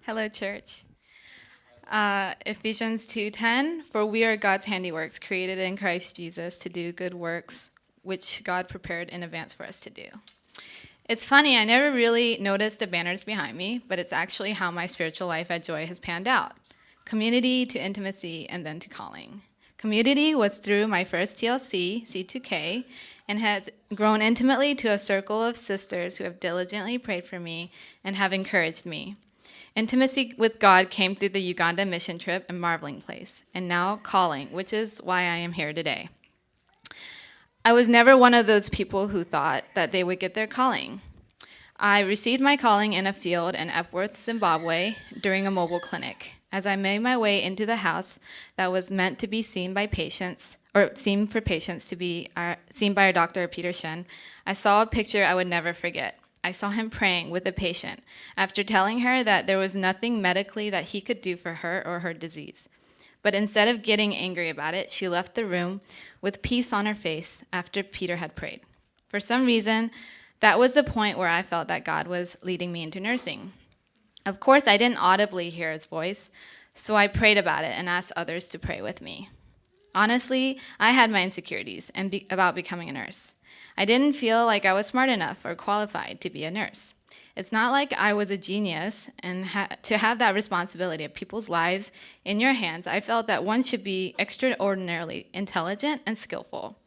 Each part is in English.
Hello, church. Ephesians 2:10, for we are God's handiworks, created in Christ Jesus to do good works, which God prepared in advance for us to do. It's funny, I never really noticed the banners behind me, but it's actually how my spiritual life at Joy has panned out. Community to intimacy and then to calling. Community was through my first TLC, C2K, and has grown intimately to a circle of sisters who have diligently prayed for me and have encouraged me. Intimacy with God came through the Uganda mission trip and Marveling Place, and now calling, which is why I am here today. I was never one of those people who thought that they would get their calling. I received my calling in a field in Epworth, Zimbabwe, during a mobile clinic. As I made my way into the house that was meant to be seen by patients, or seen for patients to be seen by our doctor, Peter Shen, I saw a picture I would never forget. I saw him praying with a patient after telling her that there was nothing medically that he could do for her or her disease. But instead of getting angry about it, she left the room with peace on her face after Peter had prayed. For some reason, that was the point where I felt that God was leading me into nursing. Of course, I didn't audibly hear his voice, so I prayed about it and asked others to pray with me. Honestly, I had my insecurities about becoming a nurse. I didn't feel like I was smart enough or qualified to be a nurse. It's not like I was a genius, and to have that responsibility of people's lives in your hands, I felt that one should be extraordinarily intelligent and skillful.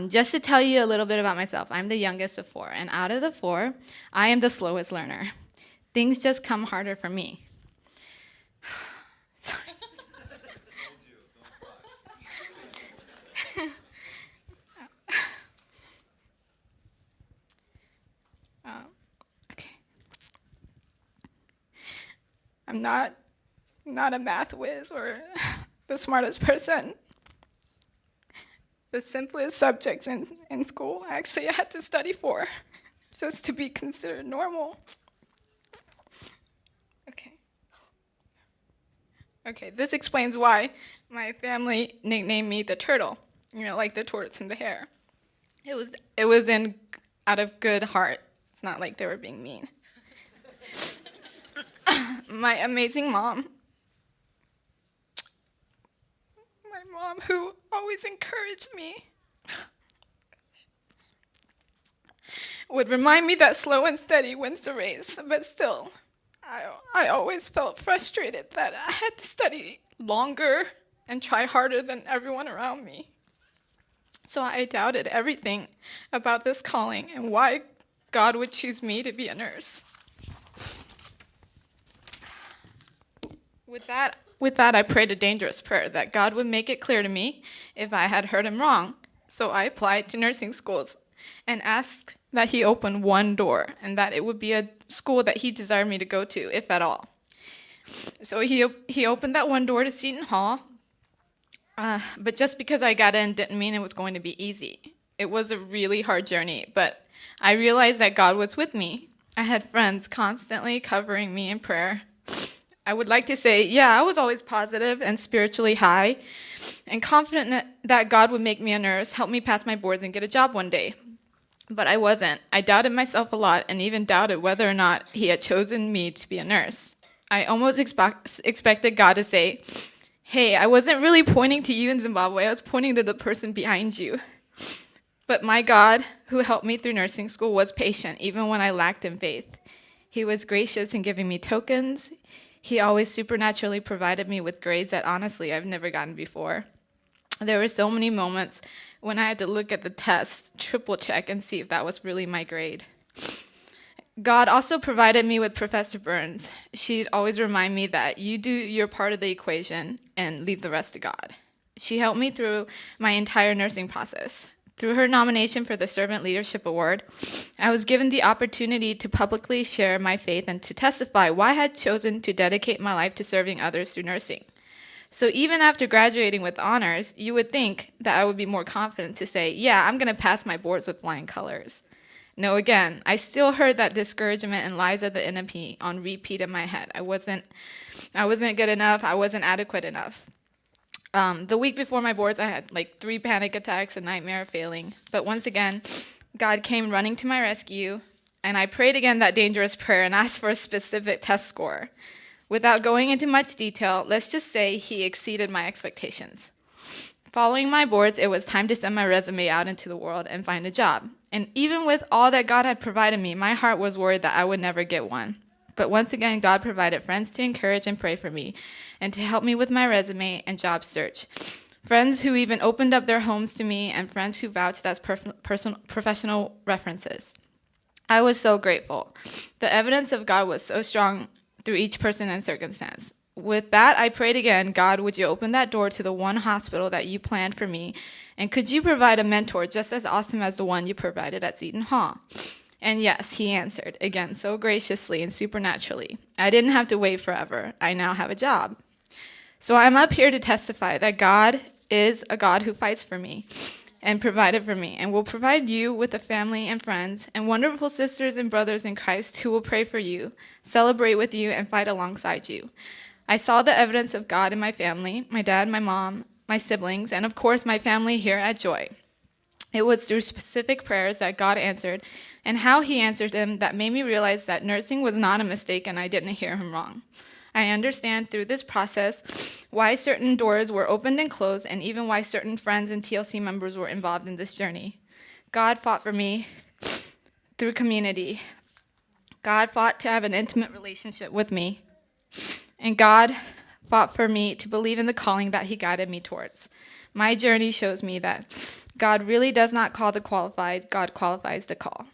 Just to tell you a little bit about myself, I'm the youngest of four, and out of the four, I am the slowest learner. Things just come harder for me. I'm not a math whiz or the smartest person. The simplest subjects in school, actually, I had to study for just to be considered normal. Okay, this explains why my family nicknamed me the turtle, like the tortoise in the hair. It was out of good heart. It's not like they were being mean. My amazing mom, who always encouraged me, would remind me that slow and steady wins the race, but still, I always felt frustrated that I had to study longer and try harder than everyone around me. So I doubted everything about this calling and why God would choose me to be a nurse. With that, I prayed a dangerous prayer that God would make it clear to me if I had heard him wrong. So I applied to nursing schools and asked that he open one door and that it would be a school that he desired me to go to, if at all. So he opened that one door to Seton Hall, but just because I got in didn't mean it was going to be easy. It was a really hard journey, but I realized that God was with me. I had friends constantly covering me in prayer. I would like to say, yeah, I was always positive and spiritually high and confident that God would make me a nurse, help me pass my boards, and get a job one day. But I wasn't. I doubted myself a lot and even doubted whether or not he had chosen me to be a nurse. I almost expected God to say, hey, I wasn't really pointing to you in Zimbabwe. I was pointing to the person behind you. But my God, who helped me through nursing school, was patient, even when I lacked in faith. He was gracious in giving me tokens. He always supernaturally provided me with grades that honestly I've never gotten before. There were so many moments when I had to look at the test, triple check, and see if that was really my grade. God also provided me with Professor Burns. She'd always remind me that you do your part of the equation and leave the rest to God. She helped me through my entire nursing process. Through her nomination for the Servant Leadership Award, I was given the opportunity to publicly share my faith and to testify why I had chosen to dedicate my life to serving others through nursing. So even after graduating with honors, you would think that I would be more confident to say, yeah, I'm going to pass my boards with flying colors. No, again, I still heard that discouragement and lies of the enemy on repeat in my head. I wasn't good enough. I wasn't adequate enough. The week before my boards, I had like 3 panic attacks, a nightmare of failing. But once again, God came running to my rescue And I prayed again that dangerous prayer and asked for a specific test score. Without going into much detail, let's just say he exceeded my expectations. Following my boards, it was time to send my resume out into the world and find a job. And even with all that God had provided me, my heart was worried that I would never get one. But once again, God provided friends to encourage and pray for me and to help me with my resume and job search. Friends who even opened up their homes to me and friends who vouched as professional references. I was so grateful. The evidence of God was so strong through each person and circumstance. With that, I prayed again, God, would you open that door to the one hospital that you planned for me? And could you provide a mentor just as awesome as the one you provided at Seton Hall? And yes, he answered, again, so graciously and supernaturally. I didn't have to wait forever. I now have a job. So I'm up here to testify that God is a God who fights for me and provided for me, and will provide you with a family and friends and wonderful sisters and brothers in Christ who will pray for you, celebrate with you, and fight alongside you. I saw the evidence of God in my family, my dad, my mom, my siblings, and of course my family here at Joy. It was through specific prayers that God answered, and how he answered them that made me realize that nursing was not a mistake and I didn't hear him wrong. I understand through this process why certain doors were opened and closed, and even why certain friends and TLC members were involved in this journey. God fought for me through community. God fought to have an intimate relationship with me. And God fought for me to believe in the calling that he guided me towards. My journey shows me that God really does not call the qualified, God qualifies the call.